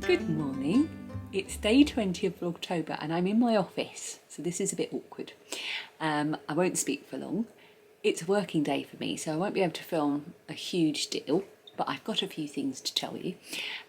Good morning. It's day 20 of Vlogtober and I'm in my office, so this is a bit awkward. I won't speak for long. It's a working day for me, so I won't be able to film a huge deal, but I've got a few things to tell you.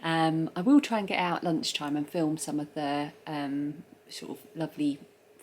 I will try and get out lunchtime and film some of the sort of lovely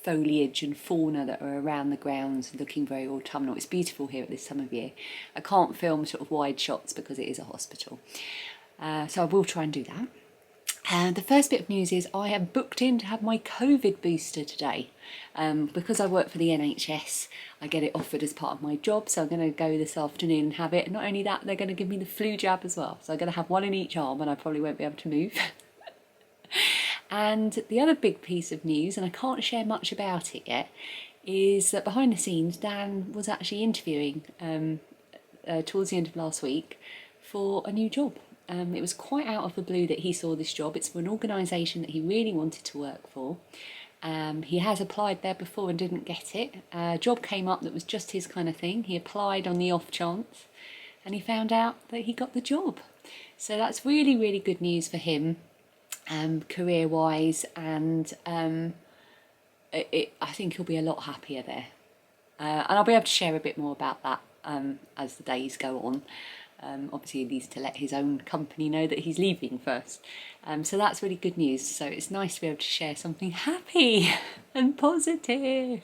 foliage and fauna that are around the grounds looking very autumnal. It's beautiful here at this time of year. I can't film sort of wide shots because it is a hospital. So I will try and do that. The first bit of news is I have booked in to have my COVID booster today. Because I work for the NHS, I get it offered as part of my job, so I'm going to go this afternoon and have it. Not only that, they're going to give me the flu jab as well, so I'm going to have one in each arm and I probably won't be able to move. And the other big piece of news, and I can't share much about it yet, is that behind the scenes Dan was actually interviewing towards the end of last week for a new job. It was quite out of the blue that he saw this job. It's for an organisation that he really wanted to work for. He has applied there before and didn't get it. A job came up that was just his kind of thing. He applied on the off chance and he found out that he got the job. So that's really, really good news for him, career-wise, and I think he'll be a lot happier there. And I'll be able to share a bit more about that as the days go on. Obviously he needs to let his own company know that he's leaving first. So that's really good news. So it's nice to be able to share something happy and positive.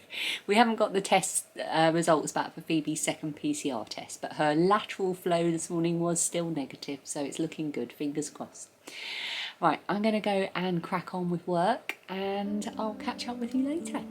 We haven't got the test results back for Phoebe's second PCR test, but her lateral flow this morning was still negative, so it's looking good, fingers crossed. Right, I'm going to go and crack on with work and I'll catch up with you later.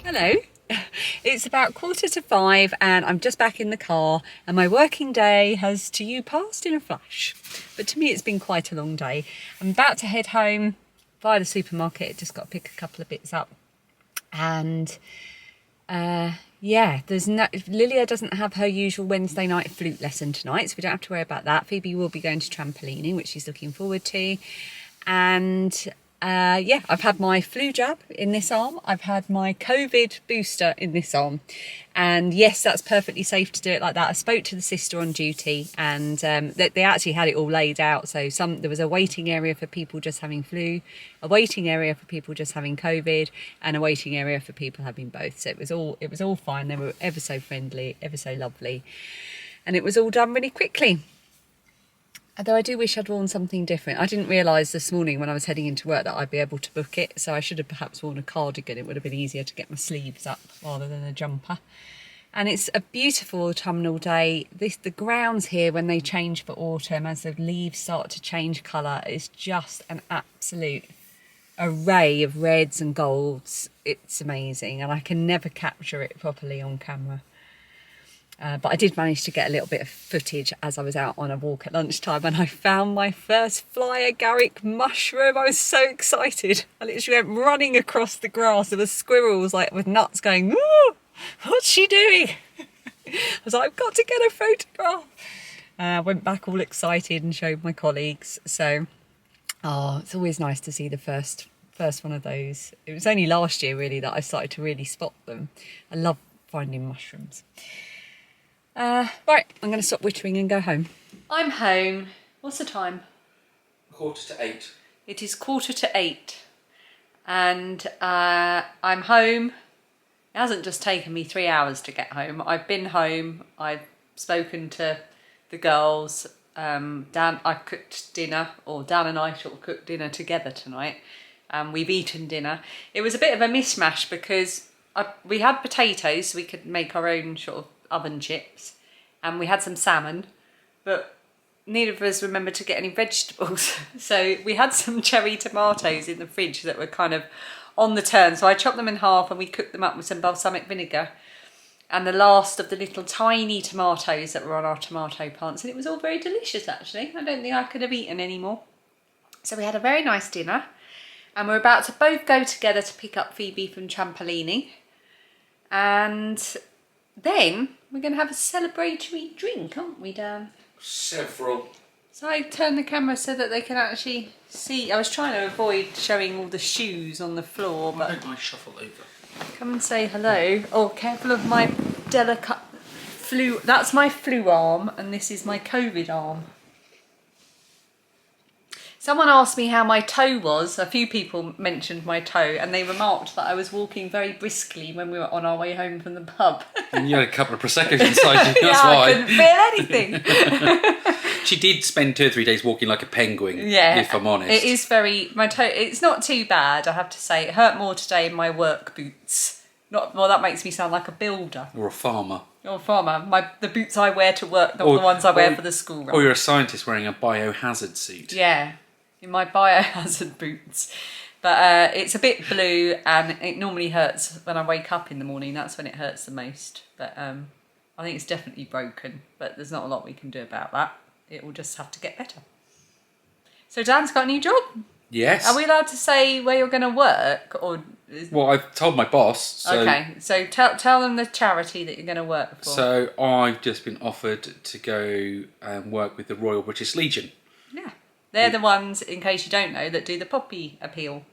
Hello, it's about 4:45 and I'm just back in the car and my working day has to you passed in a flash, but to me it's been quite a long day. I'm about to head home via the supermarket, just got to pick a couple of bits up, and yeah, Lilia doesn't have her usual Wednesday night flute lesson tonight, so we don't have to worry about that. Phoebe will be going to trampolining, which she's looking forward to, and yeah, I've had my flu jab in this arm, I've had my COVID booster in this arm, and yes, that's perfectly safe to do it like that. I spoke to the sister on duty and they actually had it all laid out. So there was a waiting area for people just having flu, a waiting area for people just having COVID, and a waiting area for people having both. So it was all fine. They were ever so friendly, ever so lovely, and it was all done really quickly. Although I do wish I'd worn something different. I didn't realise this morning when I was heading into work that I'd be able to book it, so I should have perhaps worn a cardigan. It would have been easier to get my sleeves up rather than a jumper. And it's a beautiful autumnal day. The grounds here, when they change for autumn, as the leaves start to change colour, is just an absolute array of reds and golds. It's amazing, and I can never capture it properly on camera. But I did manage to get a little bit of footage as I was out on a walk at lunchtime, and I found my first fly agaric mushroom. I was so excited. I literally went running across the grass. There were squirrels like with nuts going, "Ooh, what's she doing?" I was like, I've got to get a photograph. Went back all excited and showed my colleagues. So, it's always nice to see the first one of those. It was only last year really that I started to really spot them. I love finding mushrooms. Right, I'm going to stop wittering and go home. I'm home. What's the time? 7:45. It is 7:45 and I'm home. It hasn't just taken me 3 hours to get home. I've been home, I've spoken to the girls. I cooked dinner, or Dan and I sort of cooked dinner together tonight. We've eaten dinner. It was a bit of a mishmash because we had potatoes, so we could make our own sort of oven chips, and we had some salmon, but neither of us remembered to get any vegetables. So we had some cherry tomatoes in the fridge that were kind of on the turn. So I chopped them in half and we cooked them up with some balsamic vinegar and the last of the little tiny tomatoes that were on our tomato plants. And it was all very delicious, actually. I don't think I could have eaten any more. So we had a very nice dinner and we're about to both go together to pick up Phoebe from trampolining. And then we're going to have a celebratory drink, aren't we, Dan? Several. So I turned the camera so that they can actually see. I was trying to avoid showing all the shoes on the floor, but Why don't I shuffle over? come and say hello. Oh, careful of my delicate flu. That's my flu arm, and this is my COVID arm. Someone asked me how my toe was. A few people mentioned my toe, and they remarked that I was walking very briskly when we were on our way home from the pub. And you had a couple of Prosecco's inside you, that's yeah, why. I couldn't feel anything. She did spend 2 or 3 days walking like a penguin, Yeah, if I'm honest. it is very, my toe, it's not too bad, I have to say. It hurt more today in my work boots. Not, well, that makes me sound like a builder. Or a farmer. Or a farmer. The boots I wear to work, not the ones I wear for the school run. Or you're a scientist wearing a biohazard suit. Yeah, in my biohazard boots. But it's a bit blue and it normally hurts when I wake up in the morning. That's when it hurts the most. But I think it's definitely broken. But there's not a lot we can do about that. It will just have to get better. So Dan's got a new job? Yes. Are we allowed to say where you're going to work? Or Well, I've told my boss. So, okay, so tell them the charity that you're going to work for. So I've just been offered to go and work with the Royal British Legion. Yeah. They're the ones, in case you don't know, that do the poppy appeal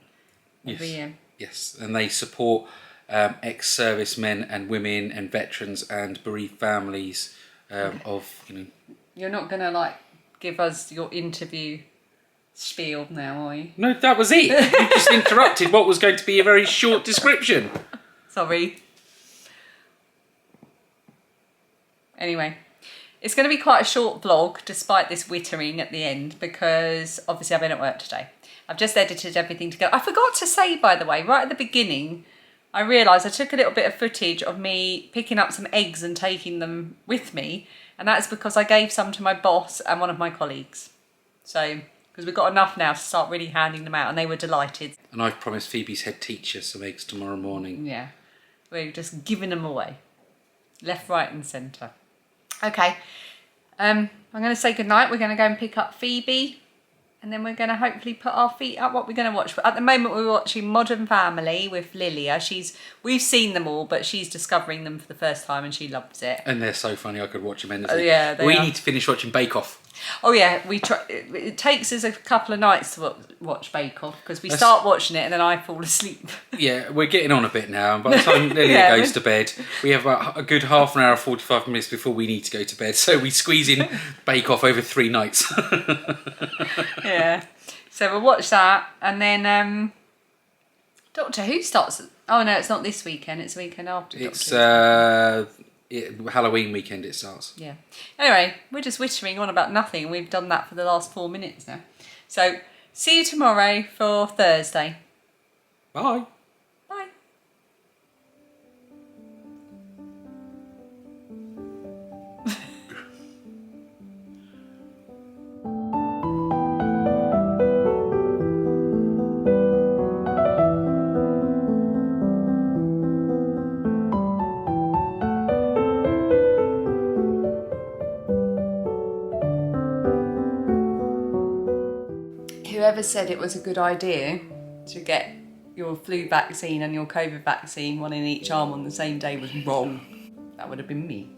every Yes. year. Yes, and they support ex-servicemen and women and veterans and bereaved families of, you know... You're not going to, like, give us your interview spiel now, are you? No, that was it. You just interrupted what was going to be a very short description. Sorry. Anyway, it's going to be quite a short vlog, despite this wittering at the end, because obviously I've been at work today. I've just edited everything together. I forgot to say, by the way, right at the beginning, I realised I took a little bit of footage of me picking up some eggs and taking them with me, and that's because I gave some to my boss and one of my colleagues. So, because we've got enough now to start really handing them out, and they were delighted. And I've promised Phoebe's head teacher some eggs tomorrow morning. Yeah, we're just giving them away. Left, right and centre. Okay, I'm going to say goodnight. We're going to go and pick up Phoebe. And then we're going to hopefully put our feet up. What we're going to watch. At the moment, we're watching Modern Family with Lilia. We've seen them all, but she's discovering them for the first time and she loves it. And they're so funny, I could watch them endlessly. Oh, yeah, they we are. need to finish watching Bake Off. Oh yeah, it takes us a couple of nights to watch Bake Off because we start watching it and then I fall asleep. Yeah, we're getting on a bit now. By the time Lilia goes to bed, we have about a good half an hour, 45 minutes before we need to go to bed. So we squeeze in Bake Off over 3 nights. Yeah. So we'll watch that and then Doctor Who starts. Oh no, it's not this weekend. It's the weekend after. It's Halloween weekend it starts. Yeah. Anyway, we're just wittering on about nothing. We've done that for the last 4 minutes now. So, see you tomorrow for Thursday. Bye. Bye. Whoever said it was a good idea to get your flu vaccine and your COVID vaccine, one in each arm on the same day, was wrong. That would have been me.